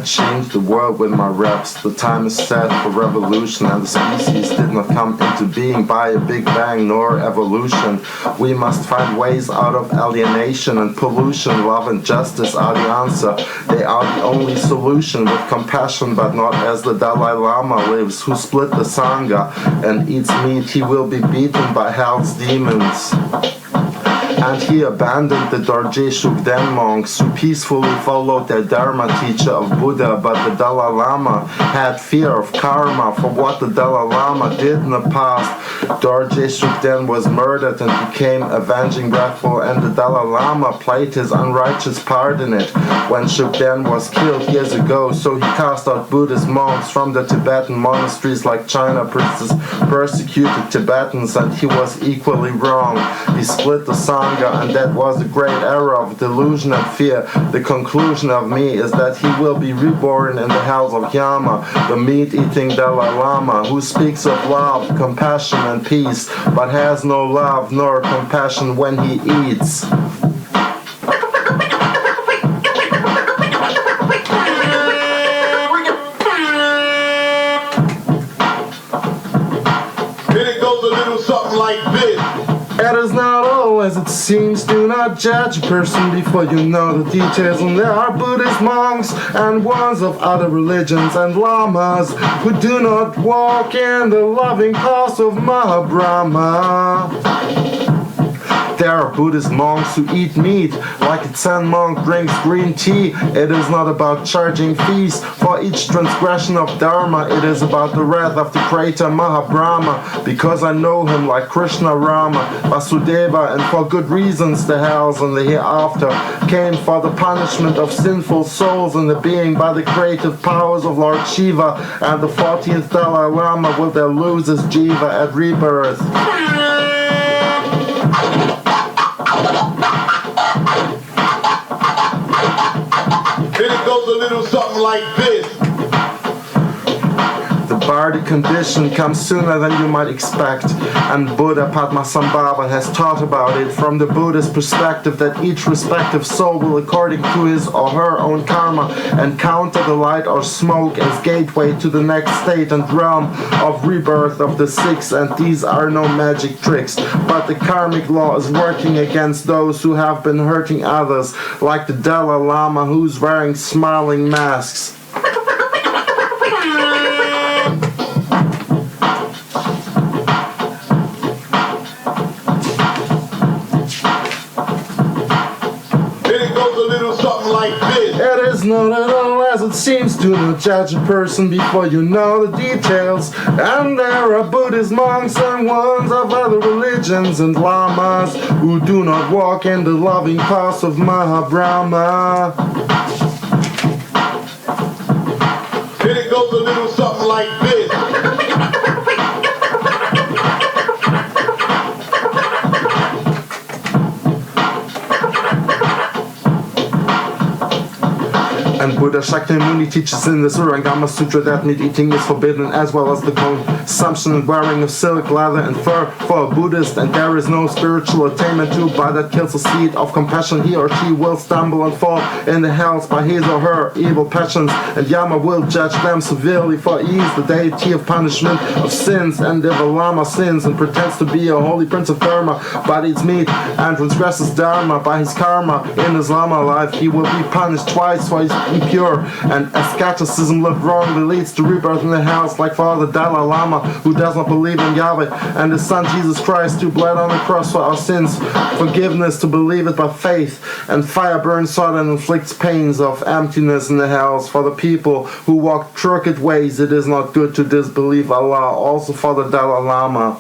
Change the world with my reps. The time is set for revolution, and the species did not come into being by a big bang nor evolution. We must find ways out of alienation and pollution. Love and justice are the answer. They are the only solution, with compassion, but not as the Dalai Lama lives, who split the Sangha and eats meat. He will be beaten by hell's demons. And he abandoned the Dorje Shugden monks who peacefully followed their Dharma teacher of Buddha, but the Dalai Lama had fear of karma for what the Dalai Lama did in the past. Dorje Shugden was murdered and became avenging wrathful, and the Dalai Lama played his unrighteous part in it when Shugden was killed years ago. So he cast out Buddhist monks from the Tibetan monasteries like China persecuted Tibetans, and he was equally wrong. He split the Sangha, and that was a great error of delusion and fear. The conclusion of me is that he will be reborn in the hells of Mjjhima, the meat-eating Dalai Lama, who speaks of love, compassion, and peace, but has no love nor compassion when he eats. Then it goes a little something like this. It is not all as it seems. Do not judge a person before you know the details. And there are Buddhist monks and ones of other religions and lamas who do not walk in the loving path of Mahabrahma. There are Buddhist monks who eat meat, like a Zen monk drinks green tea. It is not about charging fees for each transgression of Dharma. It is about the wrath of the Creator Mahabrahma, because I know him like Krishna, Rama, Vasudeva, and for good reasons. The hells and the hereafter came for the punishment of sinful souls in the being by the creative powers of Lord Shiva, and the 14th Dalai Lama will there lose his jiva at rebirth. Then it goes a little something like this. The bardic condition comes sooner than you might expect, and Buddha Padmasambhava has taught about it from the Buddhist perspective, that each respective soul will, according to his or her own karma, encounter the light or smoke as gateway to the next state and realm of rebirth of the six, and these are no magic tricks, but the karmic law is working against those who have been hurting others, like the Dalai Lama who's wearing smiling masks. It is not at all as it seems. Do not judge a person before you know the details. And there are Buddhist monks and ones of other religions and lamas who do not walk in the loving path of Mahabrahma. Then it goes a little something like this. And Buddha Shakyamuni teaches in the Surangama Sutra that meat eating is forbidden, as well as the consumption and wearing of silk, leather, and fur for a Buddhist, and there is no spiritual attainment to by that kills the seed of compassion. He or she will stumble and fall in the hells by his or her evil passions, and Yama will judge them severely for he is the deity of punishment of sins, and if a Lama sins and pretends to be a holy prince of Dharma but eats meat and transgresses Dharma by his karma in his Lama life, he will be punished twice for his impure, and asceticism lived wrongly leads to rebirth in the hells, like Father Dalai Lama, who does not believe in Yahweh, and his Son Jesus Christ, who bled on the cross for our sins, forgiveness to believe it by faith, and fire burns hot and inflicts pains of emptiness in the hells. For the people who walk crooked ways, it is not good to disbelieve Allah, also for the Dalai Lama.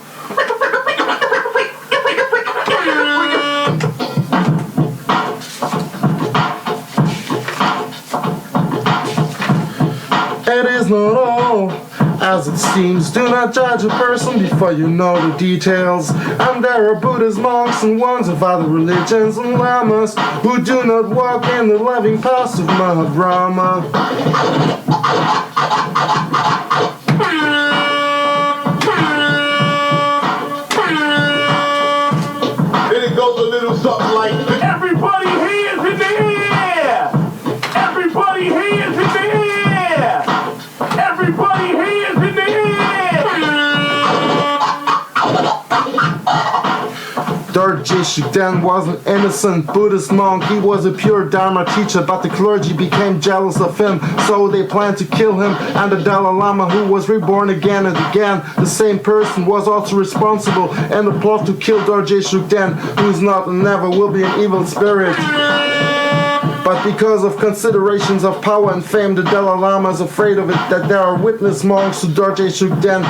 It is not all as it seems. Do not judge a person before you know the details. And there are Buddhist monks and ones of other religions and lamas who do not walk in the loving paths of Mahabrahma. Then it goes a little something like this. Everybody hands in the air! Everybody hands in the air! Everybody hands in the air! Dorje Shugden was an innocent Buddhist monk. He was a pure Dharma teacher, but the clergy became jealous of him, so they planned to kill him. And the Dalai Lama, who was reborn again and again, the same person, was also responsible in the plot to kill Dorje Shugden, who is not and never will be an evil spirit. But because of considerations of power and fame, the Dalai Lama is afraid of it, that there are witness monks to Dorje Shugden,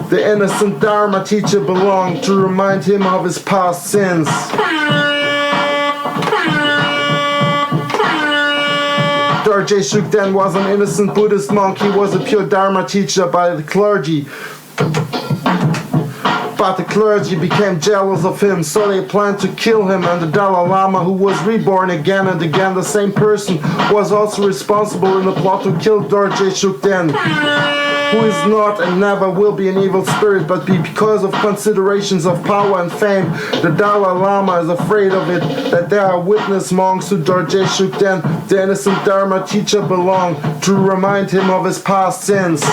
the innocent Dharma teacher, belonged, to remind him of his past sins. Dorje Shugden was an innocent Buddhist monk. He was a pure Dharma teacher by the clergy. But the clergy became jealous of him, so they planned to kill him, and the Dalai Lama, who was reborn again and again, the same person, was also responsible in the plot to kill Dorje Shugden, who is not and never will be an evil spirit, but because of considerations of power and fame, the Dalai Lama is afraid of it, that there are witness monks to Dorje Shugden, the innocent Dharma teacher, belong, to remind him of his past sins.